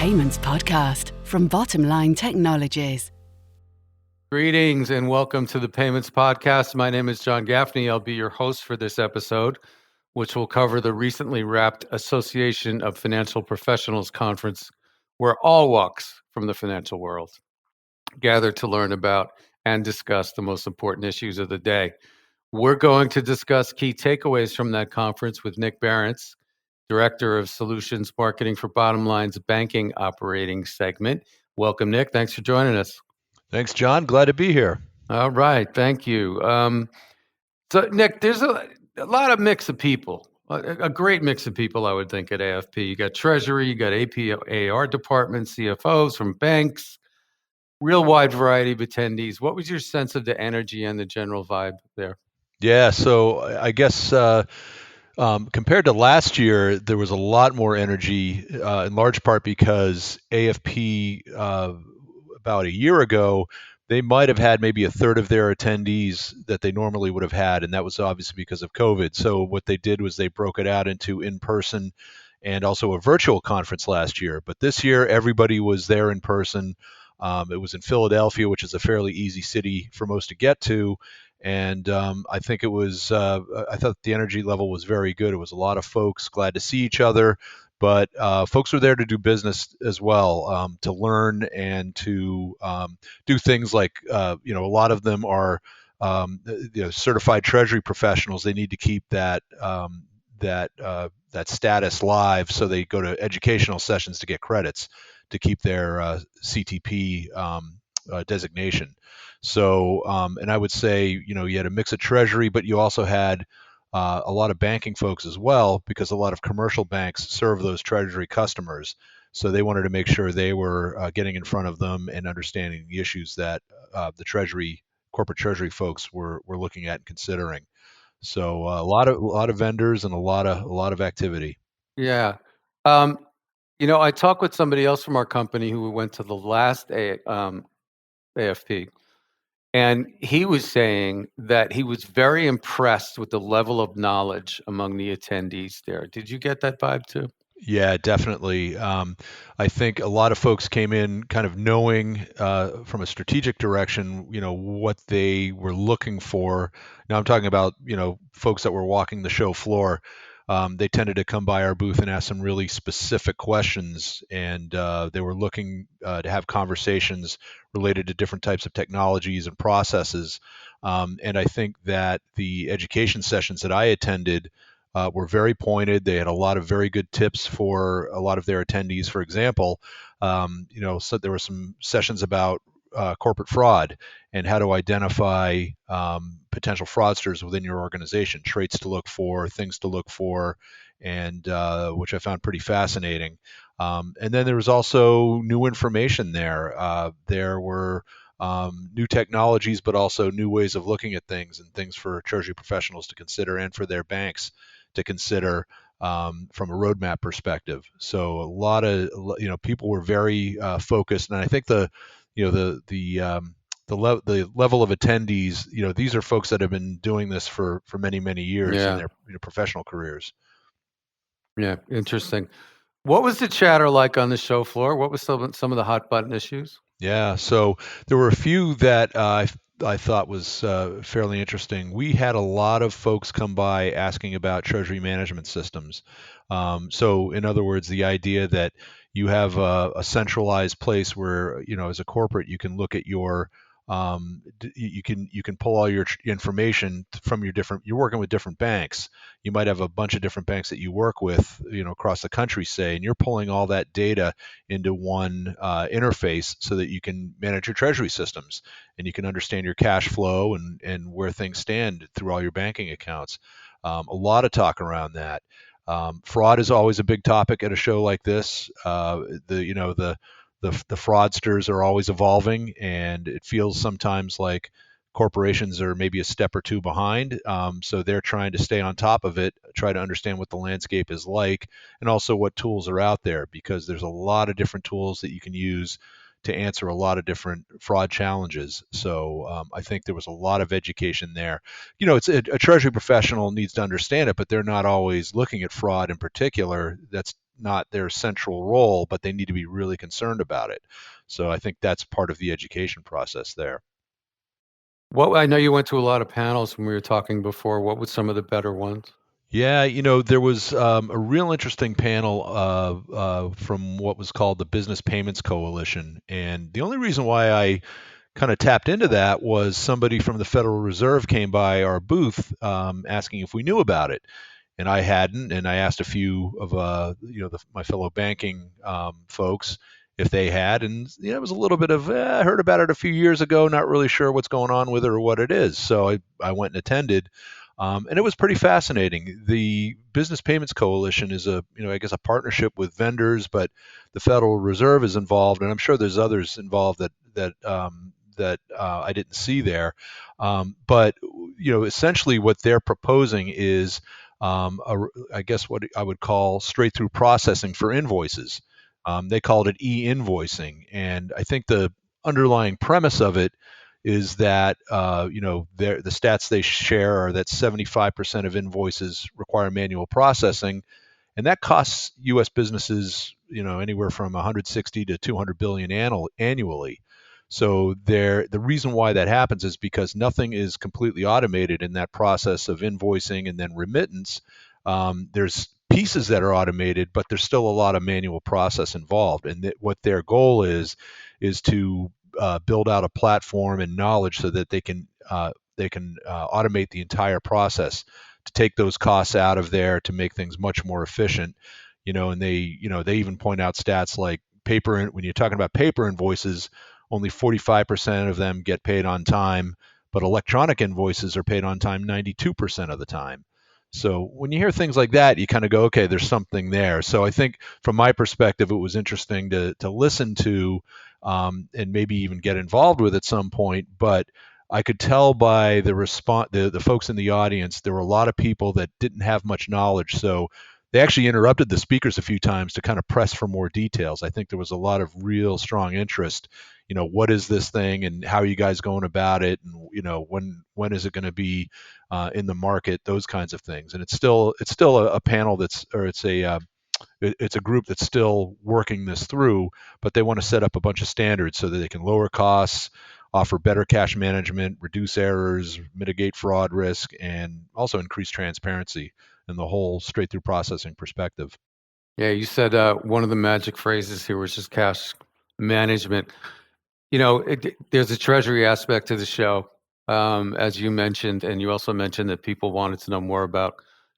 Payments Podcast from Bottomline Technologies. Greetings and welcome to the Payments Podcast. My name is John Gaffney. I'll be your host for this episode, which will cover the recently wrapped Association of Financial Professionals Conference, where all walks from the financial world gather to learn about and discuss the most important issues of the day. We're going to discuss key takeaways from that conference with Nick Berents, Director of Solutions Marketing for Bottomline's Banking Operating Segment. Welcome, Nick. Thanks for joining us. Thanks, John. Glad to be here. All right. Thank you. So, Nick, there's a lot of mix of people, a great mix of people, I would think, at AFP. You got Treasury, you got APAR department, CFOs from banks, real wide variety of attendees. What was your sense of the energy and the general vibe there? Yeah, so I guess compared to last year, there was a lot more energy, in large part because AFP about a year ago, they might have had maybe a third of their attendees that they normally would have had, and that was obviously because of COVID. So what they did was they broke it out into in-person and also a virtual conference last year. But this year, everybody was there in person. It was in Philadelphia, which is a fairly easy city for most to get to. And I think it was, I thought the energy level was very good. It was a lot of folks glad to see each other, but folks were there to do business as well, to learn and to do things like, a lot of them are certified treasury professionals. They need to keep that status live, so they go to educational sessions to get credits to keep their CTP designation. So, and I would say, you had a mix of treasury, but you also had a lot of banking folks as well, because a lot of commercial banks serve those treasury customers. So they wanted to make sure they were getting in front of them and understanding the issues that the corporate treasury folks were looking at and considering. So a lot of vendors and a lot of activity. Yeah. I talked with somebody else from our company who went to the last AFP, and he was saying that he was very impressed with the level of knowledge among the attendees there. Did you get that vibe too? Yeah, definitely. I think a lot of folks came in kind of knowing from a strategic direction, what they were looking for. Now I'm talking about, folks that were walking the show floor. They tended to come by our booth and ask some really specific questions, and they were looking to have conversations related to different types of technologies and processes. And I think that the education sessions that I attended were very pointed. They had a lot of very good tips for a lot of their attendees. For example, so there were some sessions about corporate fraud and how to identify potential fraudsters within your organization, traits to look for, things to look for, and which I found pretty fascinating. And then there was also new information there. There were new technologies, but also new ways of looking at things and things for treasury professionals to consider and for their banks to consider from a roadmap perspective. So a lot of people were very focused, and I think the level of attendees, these are folks that have been doing this for many years in their professional careers. Yeah, interesting. What was the chatter like on the show floor? What was some of the hot button issues? Yeah, so there were a few that I thought was fairly interesting. We had a lot of folks come by asking about treasury management systems. So in other words, the idea that you have a centralized place where, as a corporate, you can look at your you can pull all your information from you're working with different banks. You might have a bunch of different banks that you work with, across the country, say, and you're pulling all that data into one interface so that you can manage your treasury systems and you can understand your cash flow and where things stand through all your banking accounts. A lot of talk around that. Fraud is always a big topic at a show like this. The fraudsters are always evolving, and it feels sometimes like corporations are maybe a step or two behind. So they're trying to stay on top of it, try to understand what the landscape is like, and also what tools are out there, because there's a lot of different tools that you can use to answer a lot of different fraud challenges. So I think there was a lot of education there. It's a treasury professional needs to understand it, but they're not always looking at fraud in particular. That's not their central role, but they need to be really concerned about it. So I think that's part of the education process there. Well, I know you went to a lot of panels when we were talking before. What were some of the better ones? Yeah, there was a real interesting panel from what was called the Business Payments Coalition. And the only reason why I kind of tapped into that was somebody from the Federal Reserve came by our booth asking if we knew about it. And I hadn't, and I asked a few of my fellow banking folks if they had, and it was a little bit of I heard about it a few years ago, not really sure what's going on with it or what it is. So I went and attended, and it was pretty fascinating. The Business Payments Coalition is I guess a partnership with vendors, but the Federal Reserve is involved, and I'm sure there's others involved that I didn't see there. But essentially what they're proposing is I guess what I would call straight through processing for invoices. They called it e-invoicing, and I think the underlying premise of it is that the stats they share are that 75% of invoices require manual processing, and that costs U.S. businesses anywhere from 160 to 200 billion annually. So the reason why that happens is because nothing is completely automated in that process of invoicing and then remittance. There's pieces that are automated, but there's still a lot of manual process involved. And what their goal is to build out a platform and knowledge so that they can automate the entire process to take those costs out of there to make things much more efficient. And they even point out stats like paper. When you're talking about paper invoices, only 45% of them get paid on time, but electronic invoices are paid on time 92% of the time. So when you hear things like that, you kind of go, okay, there's something there. So I think from my perspective, it was interesting to listen to and maybe even get involved with at some point. But I could tell by the response, the folks in the audience, there were a lot of people that didn't have much knowledge. So they actually interrupted the speakers a few times to kind of press for more details. I think there was a lot of real strong interest. What is this thing, and how are you guys going about it, and when is it going to be in the market? Those kinds of things. And it's still a panel it's a group that's still working this through, but they want to set up a bunch of standards so that they can lower costs, offer better cash management, reduce errors, mitigate fraud risk, and also increase transparency in the whole straight through processing perspective. Yeah, you said one of the magic phrases here was just cash management. There's a treasury aspect to the show, as you mentioned, and you also mentioned that people wanted to know more about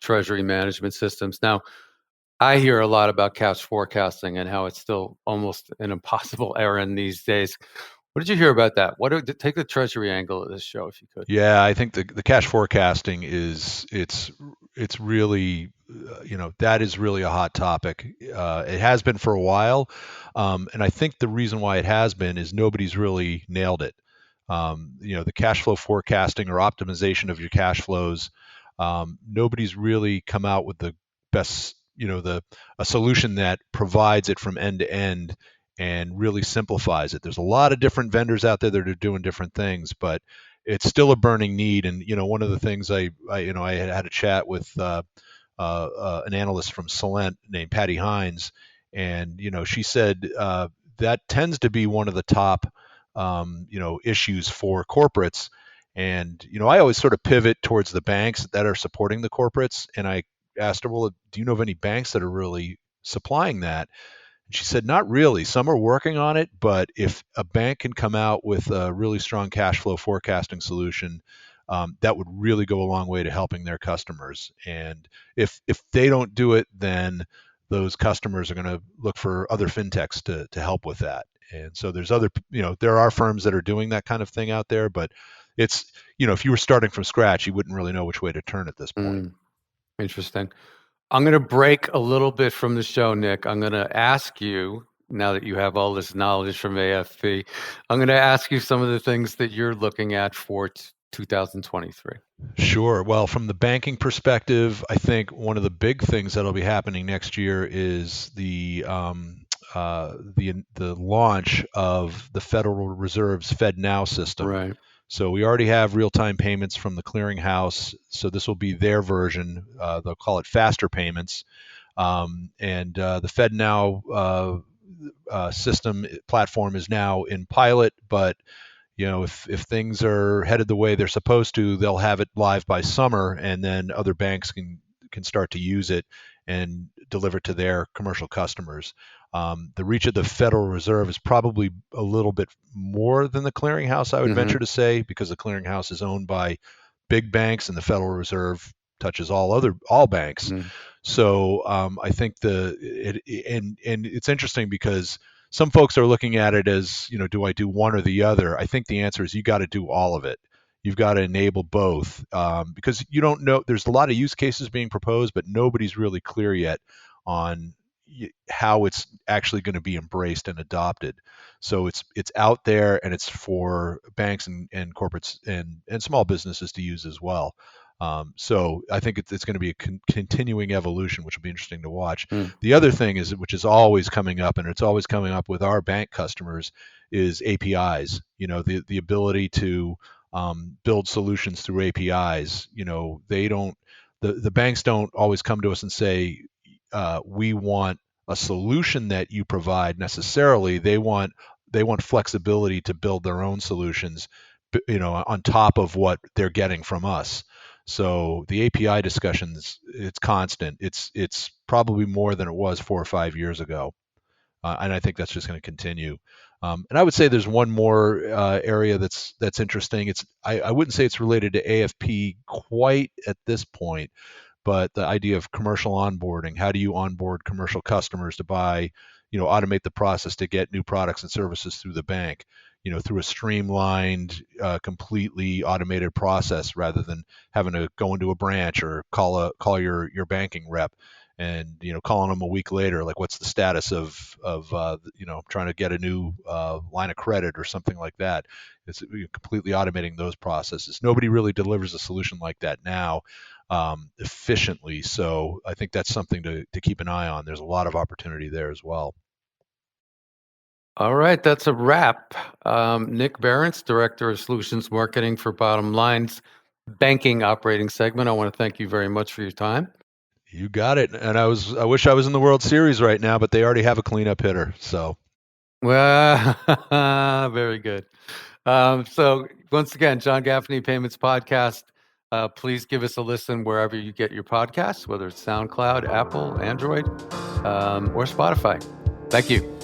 treasury management systems. Now, I hear a lot about cash forecasting and how it's still almost an impossible errand these days. What did you hear about that? Take the treasury angle of this show, if you could. Yeah, I think the cash forecasting it's really that is really a hot topic. It has been for a while, and I think the reason why it has been is nobody's really nailed it. The cash flow forecasting or optimization of your cash flows, nobody's really come out with the best, a solution that provides it from end to end and really simplifies it. There's a lot of different vendors out there that are doing different things, but it's still a burning need. And one of the things I had a chat with an analyst from Solent named Patty Hines, and she said that tends to be one of the top issues for corporates. And I always sort of pivot towards the banks that are supporting the corporates, and I asked her, well, do you know of any banks that are really supplying that? And she said, not really. Some are working on it, but if a bank can come out with a really strong cash flow forecasting solution, that would really go a long way to helping their customers. And if they don't do it, then those customers are going to look for other fintechs to help with that. And so there are firms that are doing that kind of thing out there, but it's, if you were starting from scratch, you wouldn't really know which way to turn at this point. Interesting. I'm going to break a little bit from the show, Nick. I'm going to ask you, now that you have all this knowledge from AFP, I'm going to ask you some of the things that you're looking at for 2023. Sure. Well, from the banking perspective, I think one of the big things that'll be happening next year is the launch of the Federal Reserve's FedNow system. Right. So we already have real-time payments from the clearinghouse. So this will be their version. They'll call it faster payments. And the FedNow system platform is now in pilot, but if things are headed the way they're supposed to, they'll have it live by summer, and then other banks can start to use it and deliver to their commercial customers. The reach of the Federal Reserve is probably a little bit more than the clearinghouse, I would venture to say, because the clearinghouse is owned by big banks and the Federal Reserve touches all banks. So I think and it's interesting because some folks are looking at it as, do I do one or the other? I think the answer is you got to do all of it. You've got to enable both, because you don't know. There's a lot of use cases being proposed, but nobody's really clear yet on how it's actually going to be embraced and adopted. So it's out there, and it's for banks and corporates and small businesses to use as well. So I think it's going to be a continuing evolution, which will be interesting to watch. The other thing is, which is always coming up, and it's always coming up with our bank customers, is APIs. The ability to build solutions through APIs. The banks don't always come to us and say, we want a solution that you provide necessarily. They want flexibility to build their own solutions, on top of what they're getting from us. So the API discussions, it's constant. It's probably more than it was 4 or 5 years ago, and I think that's just going to continue. And I would say there's one more area that's interesting. I wouldn't say it's related to AFP quite at this point, but the idea of commercial onboarding. How do you onboard commercial customers to buy, automate the process to get new products and services through the bank, through a streamlined, completely automated process, rather than having to go into a branch or call your banking rep and calling them a week later, like, what's the status of trying to get a new line of credit or something like that. It's completely automating those processes. Nobody really delivers a solution like that now efficiently. So I think that's something to keep an eye on. There's a lot of opportunity there as well. All right, that's a wrap. Nick Berents, Director of Solutions Marketing for Bottomline's banking operating segment. I want to thank you very much for your time. You got it. And I wish I was in the World Series right now, but they already have a cleanup hitter. So, well, very good. So once again, John Gaffney Payments Podcast. Please give us a listen wherever you get your podcasts, whether it's SoundCloud, Apple, Android, or Spotify. Thank you.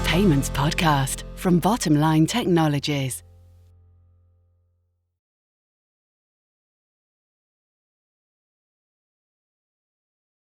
Payments Podcast from Bottomline Technologies.